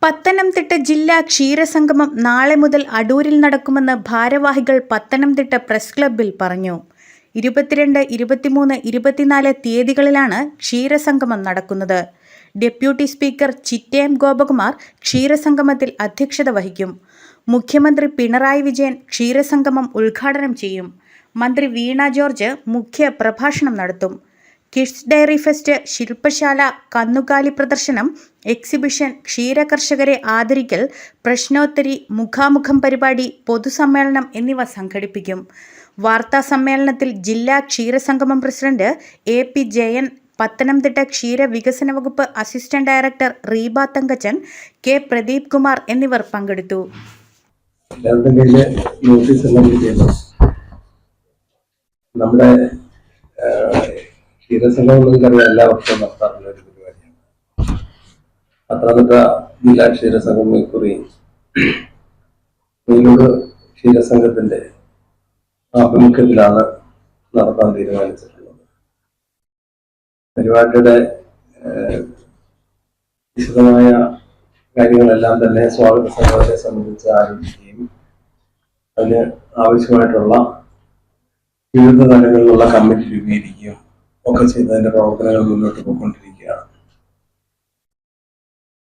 പത്തനംതിട്ട ജില്ലാ ക്ഷീരസംഗമം നാളെ മുതൽ അടൂരിൽ നടക്കുമെന്ന് ഭാരവാഹികൾ പത്തനംതിട്ട പ്രസ് ക്ലബ്ബിൽ പറഞ്ഞു. 22, 23, 24 തീയതികളിലാണ് ക്ഷീരസംഗമം നടക്കുന്നത്. ഡെപ്യൂട്ടി സ്പീക്കർ ചിറ്റയം ഗോപകുമാർ ക്ഷീരസംഗമത്തിൽ അധ്യക്ഷത വഹിക്കും. മുഖ്യമന്ത്രി പിണറായി വിജയൻ ക്ഷീരസംഗമം ഉദ്ഘാടനം ചെയ്യും. മന്ത്രി വീണ ജോർജ് മുഖ്യ പ്രഭാഷണം നടത്തും. കിഡ്സ് ഡയറി ഫെസ്റ്റ്, ശില്പശാല, കന്നുകാലി പ്രദർശനം, എക്സിബിഷൻ, ക്ഷീരകർഷകരെ ആദരിക്കൽ, പ്രശ്നോത്തരി, മുഖാമുഖം പരിപാടി, പൊതുസമ്മേളനം എന്നിവ സംഘടിപ്പിക്കും. വാർത്താ സമ്മേളനത്തിൽ ജില്ലാ ക്ഷീരസംഗമം പ്രസിഡന്റ് AP ജയൻ, പത്തനംതിട്ട ക്ഷീര വികസന വകുപ്പ് assistant director Reeba Thankachan, K Pradeep Kumar എന്നിവർ പങ്കെടുത്തു. നമ്മുടെ ക്ഷീരസംഗമം നമുക്കറിയാം, എല്ലാ വർഷവും നടത്താറുള്ള ഒരു പരിപാടിയാണ്. പത്തനംതിട്ട ജില്ലാ ക്ഷീരസംഗമം ഇക്കുറി നീലൂർ ക്ഷീരസംഘത്തിന്റെ ആഭിമുഖ്യത്തിലാണ് നടത്താൻ തീരുമാനിച്ചിട്ടുള്ളത്. പരിപാടിയുടെ വിശദമായ കാര്യങ്ങളെല്ലാം തന്നെ സ്വാഗത സംഘത്തെ സംബന്ധിച്ച് ആരംഭിക്കുകയും അതിന് ആവശ്യമായിട്ടുള്ള വിവിധ തലങ്ങളിലുള്ള കമ്മിറ്റി രൂപീകരിക്കുകയും ഒക്കെ ചെയ്തതിന്റെ പ്രവർത്തനങ്ങൾ മുന്നോട്ട് പോയിക്കൊണ്ടിരിക്കുകയാണ്.